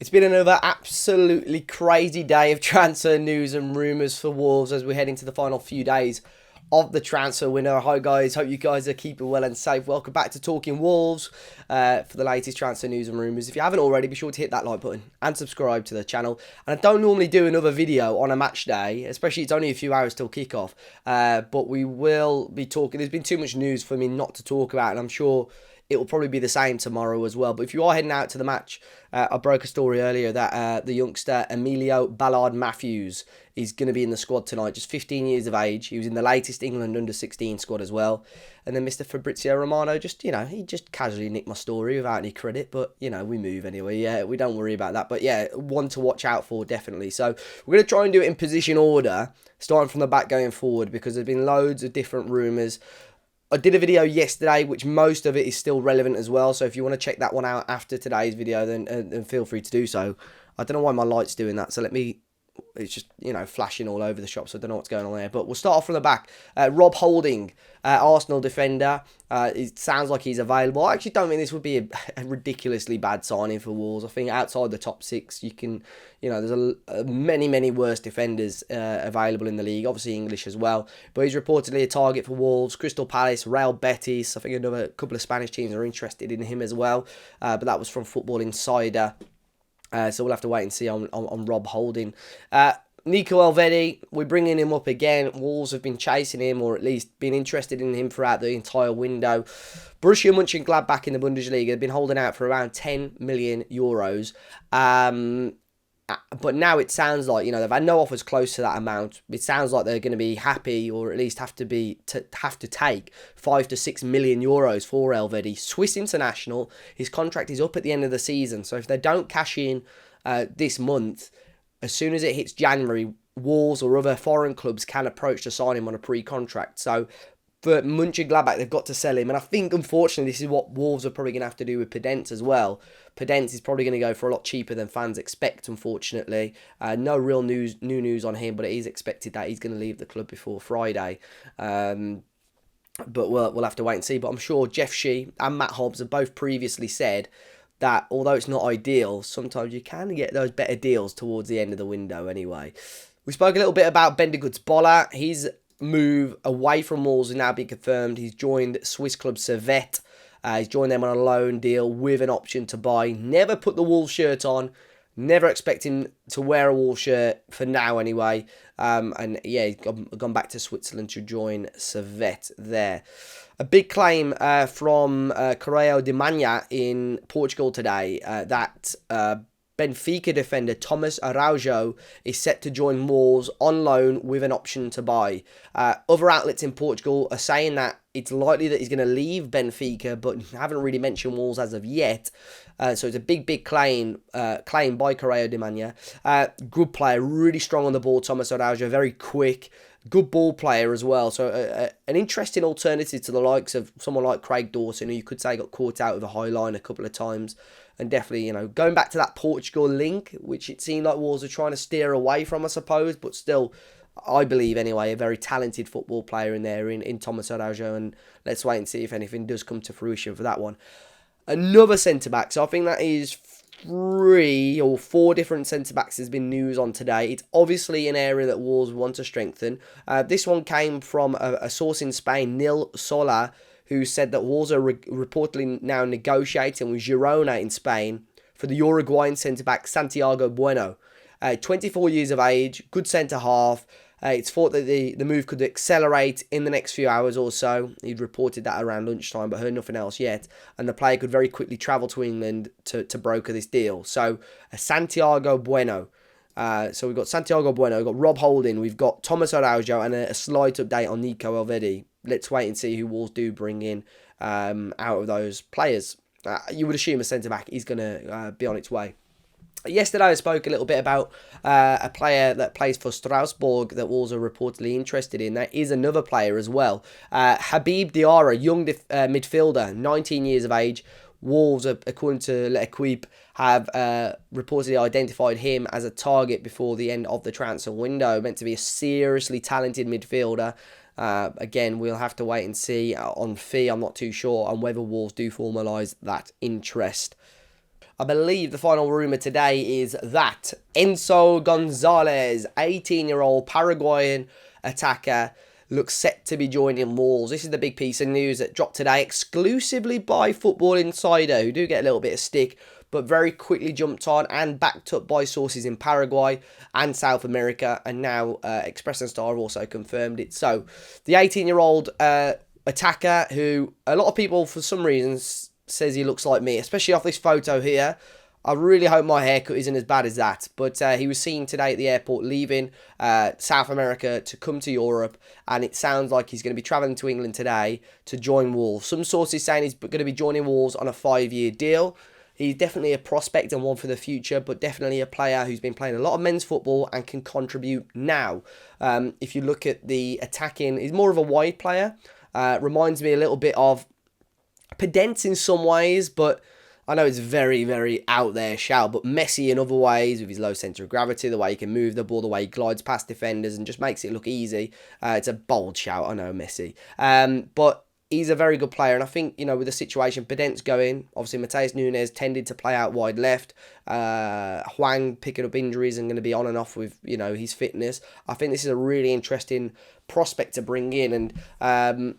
It's been another absolutely crazy day of transfer news and rumours for Wolves as we head into the final few days of the transfer window. Hi guys, hope you guys are keeping well and safe. Welcome back to Talking Wolves for the latest transfer news and rumours. If you haven't already, be sure to hit that like button and subscribe to the channel. And I don't normally do another video on a match day, especially it's only a few hours till kickoff. But we will be talking. There's been too much news for me not to talk about, and I'm sure it will probably be the same tomorrow as well. But if you are heading out to the match, I broke a story earlier that the youngster Emilio Ballard-Matthews is going to be in the squad tonight, just 15 years of age. He was in the latest England under-16 squad as well. And then Mr. Fabrizio Romano he just casually nicked my story without any credit. But, we move anyway. Yeah, we don't worry about that. But yeah, one to watch out for, definitely. So we're going to try and do it in position order, starting from the back going forward, because there's been loads of different rumours. I did a video yesterday, which most of it is still relevant as well. So if you want to check that one out after today's video, then feel free to do so. I don't know why my light's doing that. So it's just, flashing all over the shop. So I don't know what's going on there. But we'll start off from the back. Rob Holding, Arsenal defender. It sounds like he's available. I actually don't think this would be a ridiculously bad signing for Wolves. I think outside the top six, you can, there's many worse defenders available in the league. Obviously English as well. But he's reportedly a target for Wolves, Crystal Palace, Real Betis. I think another couple of Spanish teams are interested in him as well. But that was from Football Insider. So we'll have to wait and see on Rob Holding. Nico Elvedi, we're bringing him up again. Wolves have been chasing him, or at least been interested in him throughout the entire window. Borussia Mönchengladbach in the Bundesliga have been holding out for around 10 million euros. But now it sounds like, they've had no offers close to that amount. It sounds like they're going to be happy, or at least have to take 5 to 6 million euros for Elvedi. Swiss international. His contract is up at the end of the season. So if they don't cash in this month, as soon as it hits January, Wolves or other foreign clubs can approach to sign him on a pre-contract. So for Mönchengladbach, they've got to sell him. And I think, unfortunately, this is what Wolves are probably going to have to do with Podence as well. Podence is probably going to go for a lot cheaper than fans expect, unfortunately. No real new news on him, but it is expected that he's going to leave the club before Friday. But we'll have to wait and see. But I'm sure Jeff Shee and Matt Hobbs have both previously said that although it's not ideal, sometimes you can get those better deals towards the end of the window anyway. We spoke a little bit about Bendigood's Bola. His move away from Wolves has now been confirmed. He's joined Swiss club Servette. He's joined them on a loan deal with an option to buy. Never put the Wolves shirt on. Never expect him to wear a Wolves shirt for now anyway. And yeah, he's gone back to Switzerland to join Servette there. A big claim from Correio de Manha in Portugal today that Benfica defender Thomas Araujo is set to join Wolves on loan with an option to buy. Other outlets in Portugal are saying that it's likely that he's going to leave Benfica, but haven't really mentioned Wolves as of yet. So it's a big claim by Correio de Manha. Good player, really strong on the ball, Thomas Araujo, very quick. Good ball player as well. So an interesting alternative to the likes of someone like Craig Dawson, who you could say got caught out with a high line a couple of times. And definitely, going back to that Portugal link, which it seemed like Wolves are trying to steer away from, I suppose. But still, I believe anyway, a very talented football player in there in Thomas Araujo. And let's wait and see if anything does come to fruition for that one. Another centre-back. So I think that is 3 or 4 different centre-backs has been news on today. It's obviously an area that Wolves want to strengthen. This one came from a source in Spain, Nil Sola, who said that Wolves are reportedly now negotiating with Girona in Spain for the Uruguayan centre-back Santiago Bueno. 24 years of age, good centre-half. It's thought that the move could accelerate in the next few hours or so. He'd reported that around lunchtime, but heard nothing else yet. And the player could very quickly travel to England to broker this deal. So, Santiago Bueno. So we've got Santiago Bueno, we've got Rob Holding, we've got Thomas Araujo, and a slight update on Nico Elvedi. Let's wait and see who Wolves do bring in out of those players. You would assume a centre-back is going to be on its way. Yesterday I spoke a little bit about a player that plays for Strasbourg that Wolves are reportedly interested in. That is another player as well. Habib Diarra, young midfielder, 19 years of age. Wolves, according to L'Equipe, have reportedly identified him as a target before the end of the transfer window. Meant to be a seriously talented midfielder. Again, we'll have to wait and see on fee. I'm not too sure on whether Wolves do formalise that interest. I believe the final rumour today is that Enso Gonzalez, 18-year-old Paraguayan attacker, looks set to be joining Wolves. This is the big piece of news that dropped today exclusively by Football Insider, who do get a little bit of stick, but very quickly jumped on and backed up by sources in Paraguay and South America, and now Express and Star have also confirmed it. So the 18-year-old attacker, who a lot of people for some reasons says he looks like me, especially off this photo here. I really hope my haircut isn't as bad as that. But he was seen today at the airport leaving South America to come to Europe. And it sounds like he's going to be travelling to England today to join Wolves. Some sources saying he's going to be joining Wolves on a 5-year deal. He's definitely a prospect and one for the future, but definitely a player who's been playing a lot of men's football and can contribute now. If you look at the attacking, he's more of a wide player. Reminds me a little bit of Pedence in some ways, but I know it's very, very out there shout, but Messi in other ways with his low centre of gravity, the way he can move the ball, the way he glides past defenders and just makes it look easy. It's a bold shout, I know, Messi. But he's a very good player, and I think, you know, with the situation Pedence going, obviously Mateus Nunes tended to play out wide left. Huang picking up injuries and going to be on and off with, you know, his fitness. I think this is a really interesting prospect to bring in, and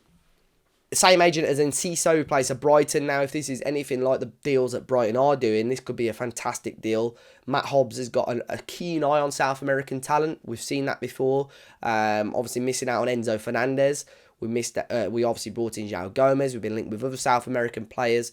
same agent as Enciso, who plays for Brighton. Now, if this is anything like the deals that Brighton are doing, this could be a fantastic deal. Matt Hobbs has got a keen eye on South American talent. We've seen that before. Obviously, missing out on Enzo Fernandez. We obviously brought in João Gomez. We've been linked with other South American players.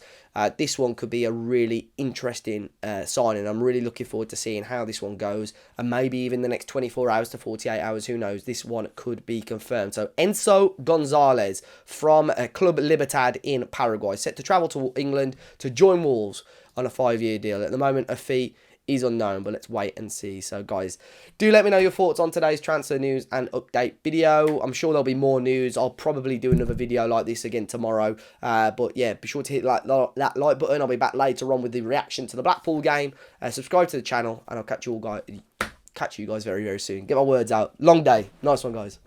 This one could be a really interesting signing. I'm really looking forward to seeing how this one goes. And maybe even the next 24 hours to 48 hours, who knows, this one could be confirmed. So Enso Gonzalez from Club Libertad in Paraguay, set to travel to England to join Wolves on a 5-year deal. At the moment, a fee is unknown, but let's wait and see. So guys, do let me know your thoughts on today's transfer news and update video. I'm sure there'll be more news. I'll probably do another video like this again tomorrow, but yeah, be sure to hit that like button. I'll be back later on with the reaction to the Blackpool game. Subscribe to the channel, and I'll catch you guys very, very soon. Get my words out. Long day. Nice one, guys.